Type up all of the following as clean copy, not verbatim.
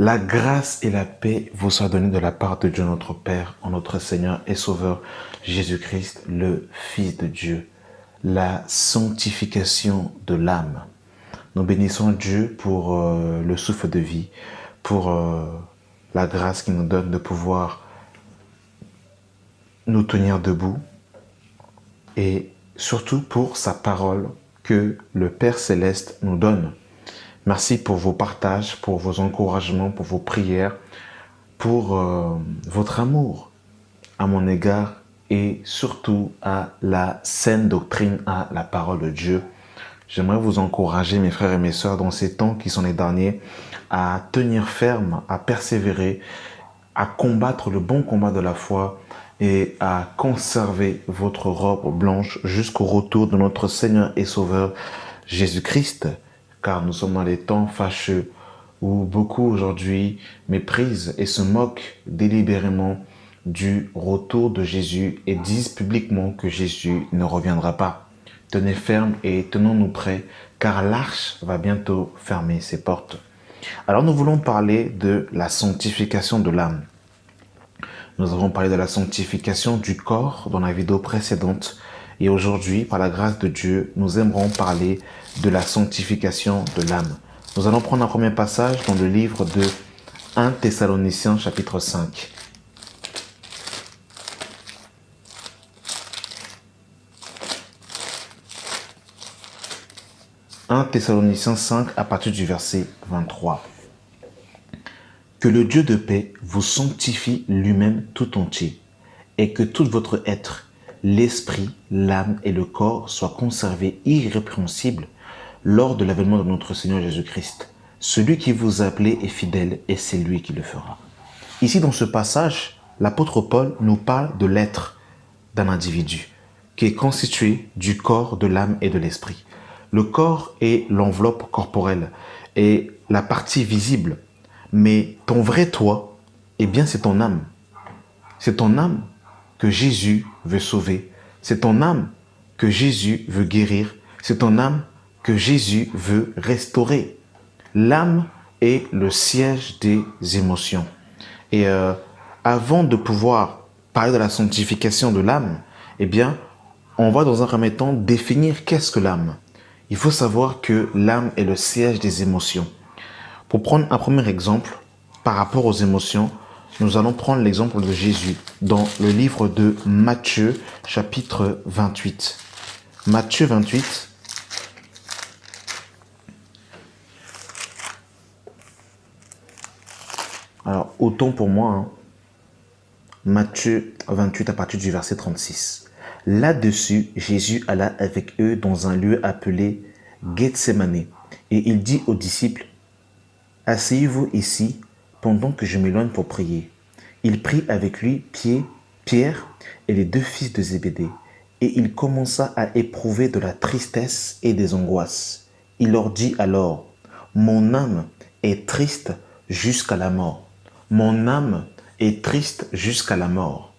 La grâce et la paix vous soient données de la part de Dieu notre Père, en notre Seigneur et Sauveur Jésus-Christ, le Fils de Dieu. La sanctification de l'âme. Nous bénissons Dieu pour le souffle de vie, pour la grâce qu'il nous donne de pouvoir nous tenir debout et surtout pour sa parole que le Père Céleste nous donne. Merci pour vos partages, pour vos encouragements, pour vos prières, pour votre amour à mon égard et surtout à la saine doctrine, à la parole de Dieu. J'aimerais vous encourager, mes frères et mes sœurs, dans ces temps qui sont les derniers, à tenir ferme, à persévérer, à combattre le bon combat de la foi et à conserver votre robe blanche jusqu'au retour de notre Seigneur et Sauveur Jésus-Christ. Car nous sommes dans les temps fâcheux où beaucoup aujourd'hui méprisent et se moquent délibérément du retour de Jésus et disent publiquement que Jésus ne reviendra pas. Tenez ferme et tenons-nous prêts car l'arche va bientôt fermer ses portes. Alors nous voulons parler de la sanctification de l'âme. Nous avons parlé de la sanctification du corps dans la vidéo précédente. Et aujourd'hui, par la grâce de Dieu, nous aimerons parler de la sanctification de l'âme. Nous allons prendre un premier passage dans le livre de 1 Thessaloniciens chapitre 5. « 1 Thessaloniciens 5 à partir du verset 23. Que le Dieu de paix vous sanctifie lui-même tout entier, et que tout votre être, l'esprit, l'âme et le corps soient conservés irrépréhensibles lors de l'avènement de notre Seigneur Jésus-Christ. Celui qui vous a appelé est fidèle et c'est lui qui le fera. » Ici, dans ce passage, l'apôtre Paul nous parle de l'être d'un individu qui est constitué du corps, de l'âme et de l'esprit. Le corps est l'enveloppe corporelle et la partie visible. Mais ton vrai toi, eh bien c'est ton âme. C'est ton âme que Jésus veut sauver. C'est ton âme que Jésus veut guérir. C'est ton âme que Jésus veut restaurer. L'âme est le siège des émotions. Et avant de pouvoir parler de la sanctification de l'âme, eh bien, on va dans un premier temps définir qu'est-ce que l'âme. Il faut savoir que l'âme est le siège des émotions. Pour prendre un premier exemple, par rapport aux émotions, nous allons prendre l'exemple de Jésus dans le livre de Matthieu, chapitre 28. Matthieu 28. Alors, autant pour moi, hein. Matthieu 28 à partir du verset 36. Là-dessus, Jésus alla avec eux dans un lieu appelé Gethsémane, et il dit aux disciples: asseyez-vous ici pendant que je m'éloigne pour prier. Il prit avec lui Pierre et les deux fils de Zébédée, et il commença à éprouver de la tristesse et des angoisses. Il leur dit alors: mon âme est triste jusqu'à la mort. Mon âme est triste jusqu'à la mort.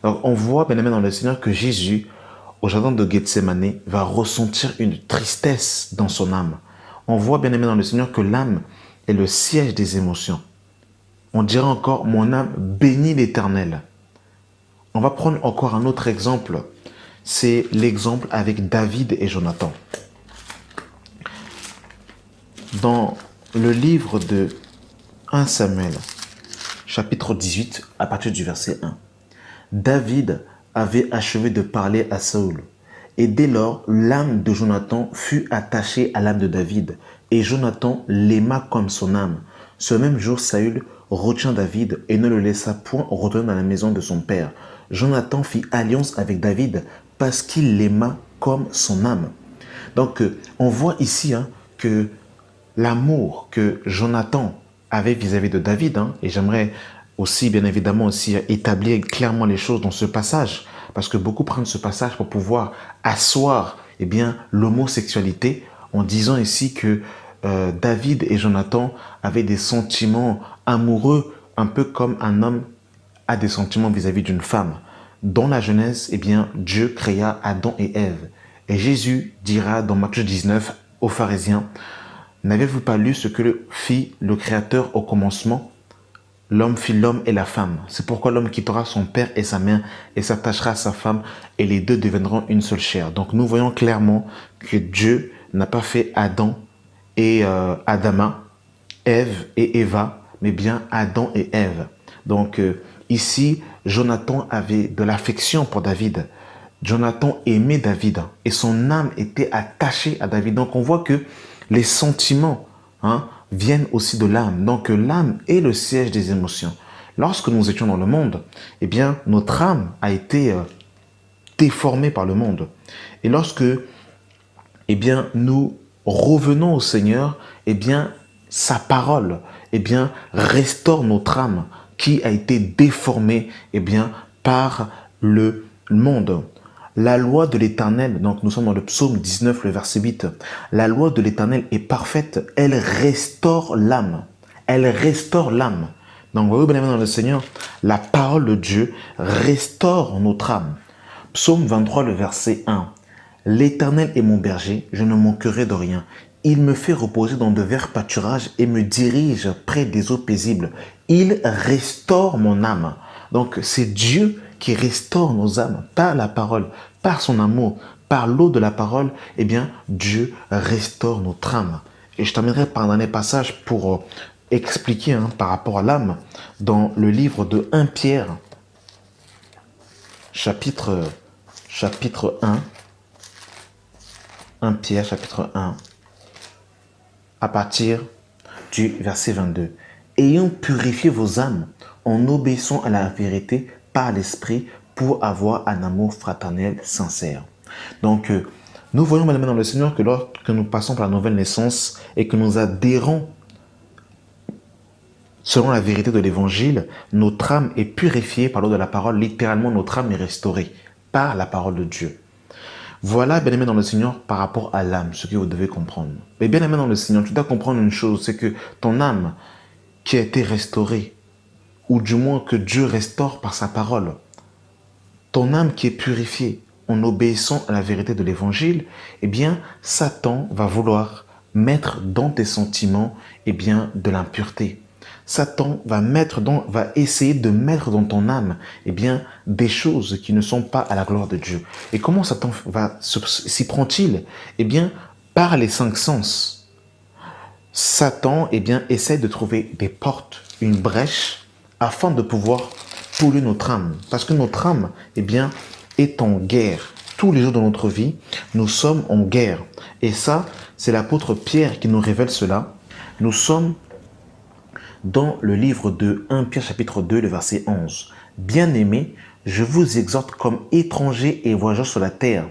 Alors on voit bien aimé dans le Seigneur que Jésus, au jardin de Gethsémane, va ressentir une tristesse dans son âme. On voit bien aimé dans le Seigneur que l'âme est le siège des émotions. On dirait encore: mon âme bénit l'Éternel. On va prendre encore un autre exemple. C'est l'exemple avec David et Jonathan. Dans le livre de 1 Samuel, chapitre 18, à partir du verset 1. David avait achevé de parler à Saül. Et dès lors, l'âme de Jonathan fut attachée à l'âme de David. Et Jonathan l'aima comme son âme. Ce même jour, Saül retint David et ne le laissa point retourner dans la maison de son père. Jonathan fit alliance avec David parce qu'il l'aima comme son âme. Donc, on voit ici que l'amour que Jonathan avait vis-à-vis de David, et j'aimerais aussi, bien évidemment, aussi établir clairement les choses dans ce passage, parce que beaucoup prennent ce passage pour pouvoir asseoir l'homosexualité en disant ici que David et Jonathan avaient des sentiments amoureux, un peu comme un homme a des sentiments vis-à-vis d'une femme. Dans la Genèse, Dieu créa Adam et Ève. Et Jésus dira dans Matthieu 19 aux pharisiens: N'avez-vous pas lu ce que fit le Créateur au commencement? L'homme fit l'homme et la femme. C'est pourquoi l'homme quittera son père et sa mère et s'attachera à sa femme et les deux deviendront une seule chair. Donc nous voyons clairement que Dieu n'a pas fait Adam et Adama, Ève et Eva, mais bien Adam et Ève. Donc ici, Jonathan avait de l'affection pour David. Jonathan aimait David et son âme était attachée à David. Donc on voit que les sentiments viennent aussi de l'âme. Donc l'âme est le siège des émotions. Lorsque nous étions dans le monde, eh bien notre âme a été déformée par le monde. Et lorsque eh bien nous revenons au Seigneur, eh bien sa parole eh bien restaure notre âme qui a été déformée eh bien par le monde. La loi de l'Éternel, donc nous sommes dans le psaume 19, le verset 8. La loi de l'Éternel est parfaite, elle restaure l'âme. Elle restaure l'âme. Donc, vous voyez, bien aimé dans le Seigneur, la parole de Dieu restaure notre âme. Psaume 23, le verset 1. L'Éternel est mon berger, je ne manquerai de rien. Il me fait reposer dans de verts pâturages et me dirige près des eaux paisibles. Il restaure mon âme. Donc, c'est Dieu qui restaure nos âmes par la parole, par son amour, par l'eau de la parole. Eh bien, Dieu restaure notre âme. Et je terminerai par un dernier passage pour expliquer par rapport à l'âme dans le livre de 1 Pierre, chapitre 1. 1 Pierre, chapitre 1, à partir du verset 22. Ayant purifié vos âmes en obéissant à la vérité par l'esprit pour avoir un amour fraternel sincère. Donc, nous voyons maintenant dans le Seigneur que lorsque nous passons par la nouvelle naissance et que nous adhérons selon la vérité de l'évangile, notre âme est purifiée par l'eau de la parole. Littéralement, notre âme est restaurée par la parole de Dieu. Voilà, bien-aimé dans le Seigneur, par rapport à l'âme, ce que vous devez comprendre. Mais bien-aimé dans le Seigneur, tu dois comprendre une chose, c'est que ton âme qui a été restaurée, ou du moins que Dieu restaure par sa parole, ton âme qui est purifiée en obéissant à la vérité de l'évangile, eh bien, Satan va vouloir mettre dans tes sentiments, eh bien, de l'impureté. Satan va essayer de mettre dans ton âme eh bien, des choses qui ne sont pas à la gloire de Dieu. Et comment Satan s'y prend-il? Eh bien, par les 5 sens. Satan eh bien, essaie de trouver des portes, une brèche, afin de pouvoir polluer notre âme. Parce que notre âme eh bien, est en guerre. Tous les jours de notre vie, nous sommes en guerre. Et ça, c'est l'apôtre Pierre qui nous révèle cela. Nous sommes dans le livre de 1 Pierre chapitre 2, le verset 11. Bien-aimés, je vous exhorte comme étrangers et voyageurs sur la terre,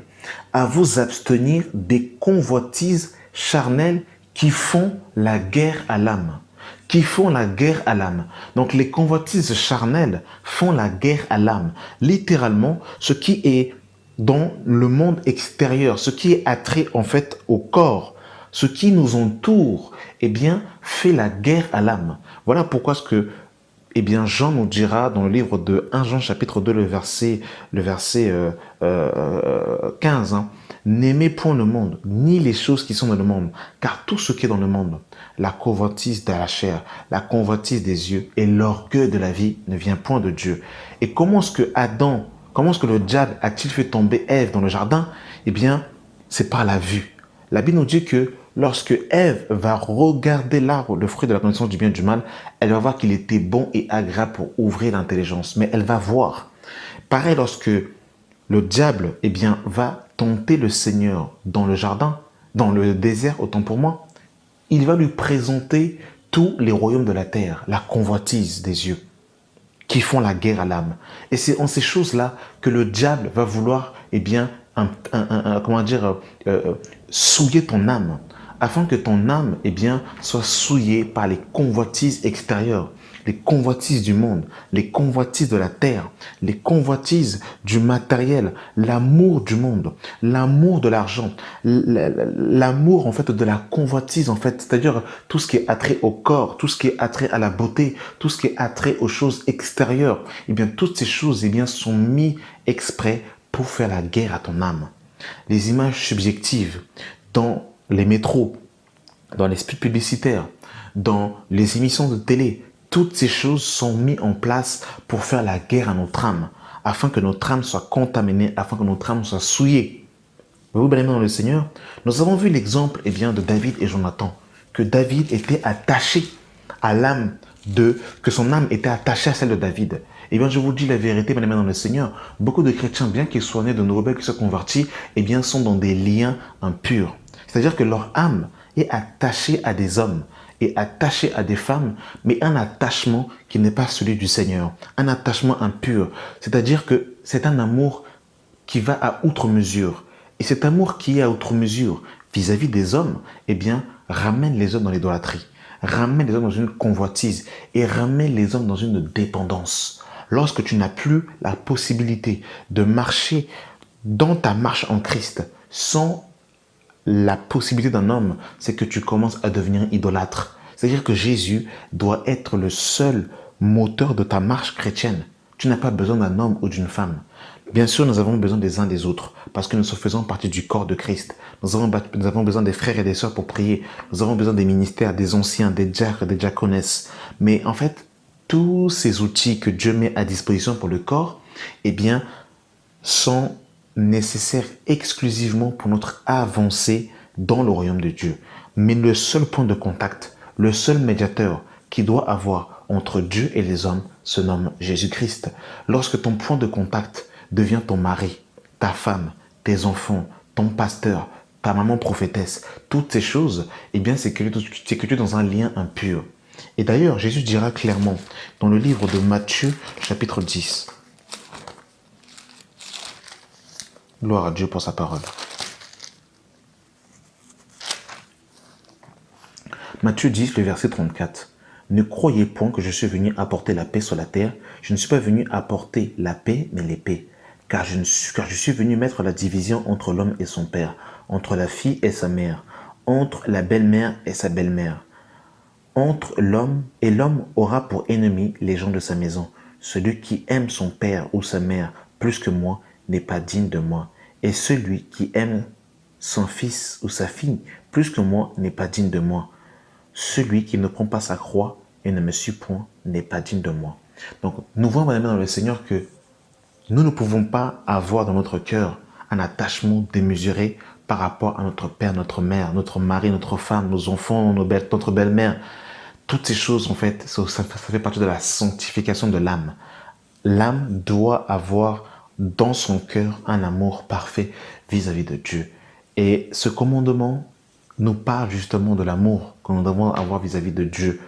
à vous abstenir des convoitises charnelles qui font la guerre à l'âme. Qui font la guerre à l'âme. Donc les convoitises charnelles font la guerre à l'âme. Littéralement, ce qui est dans le monde extérieur, ce qui est attrait en fait au corps, ce qui nous entoure, eh bien, fait la guerre à l'âme. Voilà pourquoi ce que eh bien, Jean nous dira dans le livre de 1 Jean chapitre 2, le verset 15. N'aimez point le monde, ni les choses qui sont dans le monde, car tout ce qui est dans le monde, la convoitise de la chair, la convoitise des yeux et l'orgueil de la vie ne vient point de Dieu. Et comment est-ce que le diable a-t-il fait tomber Ève dans le jardin? Eh bien, c'est par la vue. La Bible nous dit que lorsque Ève va regarder l'arbre, le fruit de la connaissance du bien et du mal, elle va voir qu'il était bon et agréable pour ouvrir l'intelligence. Mais elle va voir. Pareil, lorsque le diable eh bien, va tenter le Seigneur dans le jardin, dans le désert, autant pour moi, il va lui présenter tous les royaumes de la terre, la convoitise des yeux, qui font la guerre à l'âme. Et c'est en ces choses-là que le diable va vouloir eh bien, souiller ton âme, afin que ton âme eh bien, soit souillée par les convoitises extérieures, les convoitises du monde, les convoitises de la terre, les convoitises du matériel, l'amour du monde, l'amour de l'argent, l'amour en fait de la convoitise en fait, c'est-à-dire tout ce qui est attrait au corps, tout ce qui est attrait à la beauté, tout ce qui est attrait aux choses extérieures. Eh bien, toutes ces choses eh bien, sont mises exprès pour faire la guerre à ton âme. Les images subjectives dans les métros, dans les spots publicitaires, dans les émissions de télé. Toutes ces choses sont mises en place pour faire la guerre à notre âme, afin que notre âme soit contaminée, afin que notre âme soit souillée. Vous bien aimé dans le Seigneur, nous avons vu l'exemple de David et Jonathan, que David était attaché à l'âme que son âme était attachée à celle de David. Je vous dis la vérité, bien aimé dans le Seigneur, beaucoup de chrétiens, bien qu'ils soient nés de nos rebelles, qui soient convertis, sont dans des liens impurs. C'est-à-dire que leur âme est attachée à des hommes, est attachée à des femmes, mais un attachement qui n'est pas celui du Seigneur, un attachement impur. C'est-à-dire que c'est un amour qui va à outre mesure. Et cet amour qui est à outre mesure vis-à-vis des hommes, ramène les hommes dans l'idolâtrie, ramène les hommes dans une convoitise et ramène les hommes dans une dépendance. Lorsque tu n'as plus la possibilité de marcher dans ta marche en Christ sans la possibilité d'un homme, c'est que tu commences à devenir idolâtre. C'est-à-dire que Jésus doit être le seul moteur de ta marche chrétienne. Tu n'as pas besoin d'un homme ou d'une femme. Bien sûr, nous avons besoin des uns des autres parce que nous faisons partie du corps de Christ. Nous avons besoin des frères et des sœurs pour prier. Nous avons besoin des ministères, des anciens, des diacres, des diaconesses. Mais en fait, tous ces outils que Dieu met à disposition pour le corps, sont nécessaires exclusivement pour notre avancée dans le royaume de Dieu. Mais le seul point de contact, le seul médiateur qui doit avoir entre Dieu et les hommes se nomme Jésus-Christ. Lorsque ton point de contact devient ton mari, ta femme, tes enfants, ton pasteur, ta maman prophétesse, toutes ces choses, c'est que tu es dans un lien impur. Et d'ailleurs, Jésus dira clairement dans le livre de Matthieu, chapitre 10. Gloire à Dieu pour sa parole. Matthieu 10, le verset 34. Ne croyez point que je suis venu apporter la paix sur la terre. Je ne suis pas venu apporter la paix, mais l'épée. Car je suis venu mettre la division entre l'homme et son père, entre la fille et sa mère, entre la belle-mère et sa belle-mère. Entre l'homme et l'homme aura pour ennemi les gens de sa maison. Celui qui aime son père ou sa mère plus que moi n'est pas digne de moi. Et celui qui aime son fils ou sa fille plus que moi n'est pas digne de moi. Celui qui ne prend pas sa croix et ne me suit point n'est pas digne de moi. Donc, nous voyons dans le Seigneur que nous ne pouvons pas avoir dans notre cœur un attachement démesuré par rapport à notre père, notre mère, notre mari, notre femme, nos enfants, notre belle-mère. Toutes ces choses, en fait, ça fait partie de la sanctification de l'âme. L'âme doit avoir dans son cœur un amour parfait vis-à-vis de Dieu. Et ce commandement nous parle justement de l'amour que nous devons avoir vis-à-vis de Dieu.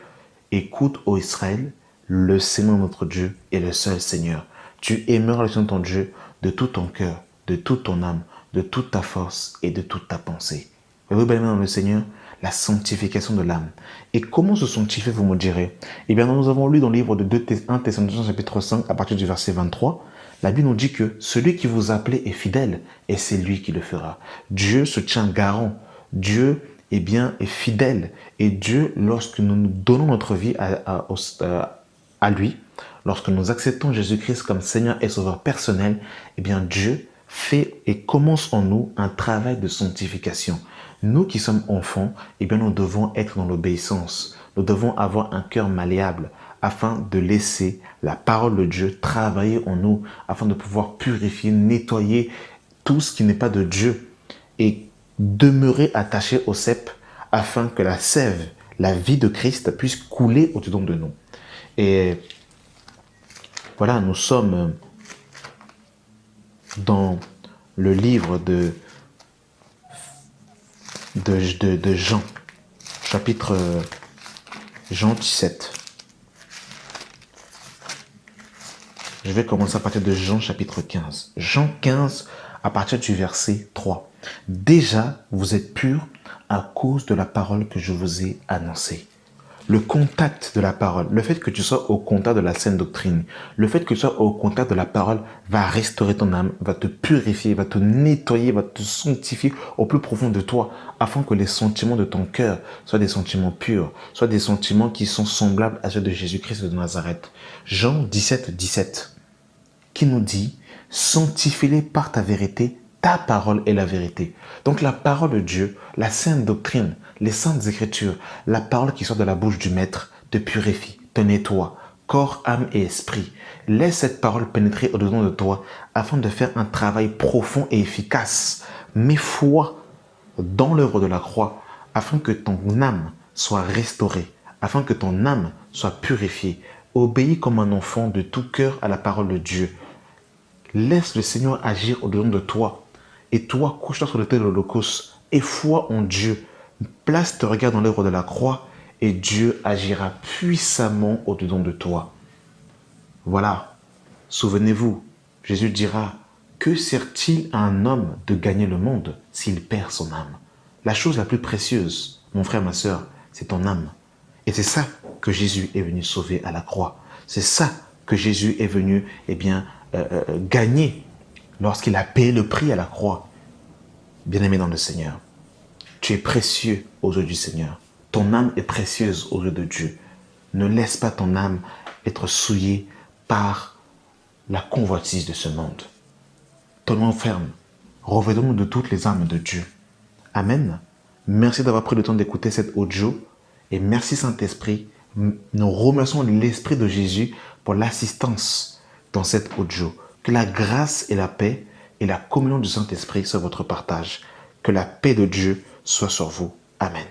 Écoute, ô Israël, le Seigneur notre Dieu est le seul Seigneur. Tu aimeras le Seigneur ton Dieu de tout ton cœur, de toute ton âme, de toute ta force et de toute ta pensée. Vous bien dans le Seigneur, la sanctification de l'âme. Et comment se sanctifier, vous me direz? Nous avons lu dans le livre de 1 Thessaloniciens chapitre 5, à partir du verset 23, la Bible nous dit que celui qui vous appelait est fidèle, et c'est lui qui le fera. Dieu se tient garant. Dieu est fidèle. Et Dieu, lorsque nous nous donnons notre vie à lui, lorsque nous acceptons Jésus-Christ comme Seigneur et Sauveur personnel, Dieu fait et commence en nous un travail de sanctification. Nous qui sommes enfants, nous devons être dans l'obéissance. Nous devons avoir un cœur malléable afin de laisser la parole de Dieu travailler en nous, afin de pouvoir purifier, nettoyer tout ce qui n'est pas de Dieu et demeurer attaché au cep afin que la sève, la vie de Christ puisse couler au-dedans de nous. Et voilà, nous sommes dans le livre de Jean, chapitre Jean 17. Je vais commencer à partir de Jean chapitre 15. Jean 15 à partir du verset 3. Déjà, vous êtes purs à cause de la parole que je vous ai annoncée. Le contact de la parole, le fait que tu sois au contact de la saine doctrine, le fait que tu sois au contact de la parole va restaurer ton âme, va te purifier, va te nettoyer, va te sanctifier au plus profond de toi, afin que les sentiments de ton cœur soient des sentiments purs, soient des sentiments qui sont semblables à ceux de Jésus-Christ de Nazareth. Jean 17, 17, qui nous dit « Sanctifie-les par ta vérité, ta parole est la vérité. Donc la parole de Dieu, la sainte doctrine, les saintes écritures, la parole qui sort de la bouche du Maître te purifie, te nettoie, corps, âme et esprit. Laisse cette parole pénétrer au-dedans de toi afin de faire un travail profond et efficace. Mets foi dans l'œuvre de la croix afin que ton âme soit restaurée, afin que ton âme soit purifiée. Obéis comme un enfant de tout cœur à la parole de Dieu. Laisse le Seigneur agir au-dedans de toi. Et toi, couche-toi sur l'autel de l'Holocauste. Et foi en Dieu. Place tes regards dans l'œuvre de la croix et Dieu agira puissamment au-dedans de toi. Voilà. Souvenez-vous, Jésus dira, que sert-il à un homme de gagner le monde s'il perd son âme? La chose la plus précieuse, mon frère, ma sœur, c'est ton âme. Et c'est ça que Jésus est venu sauver à la croix. C'est ça que Jésus est venu gagner lorsqu'il a payé le prix à la croix. Bien-aimé dans le Seigneur, tu es précieux aux yeux du Seigneur. Ton âme est précieuse aux yeux de Dieu. Ne laisse pas ton âme être souillée par la convoitise de ce monde. Tenons ferme. Revêtons-nous de toutes les armes de Dieu. Amen. Merci d'avoir pris le temps d'écouter cette audio. Et merci Saint-Esprit. Nous remercions l'Esprit de Jésus pour l'assistance dans cette audio. Que la grâce et la paix et la communion du Saint-Esprit soient votre partage. Que la paix de Dieu soit sur vous. Amen.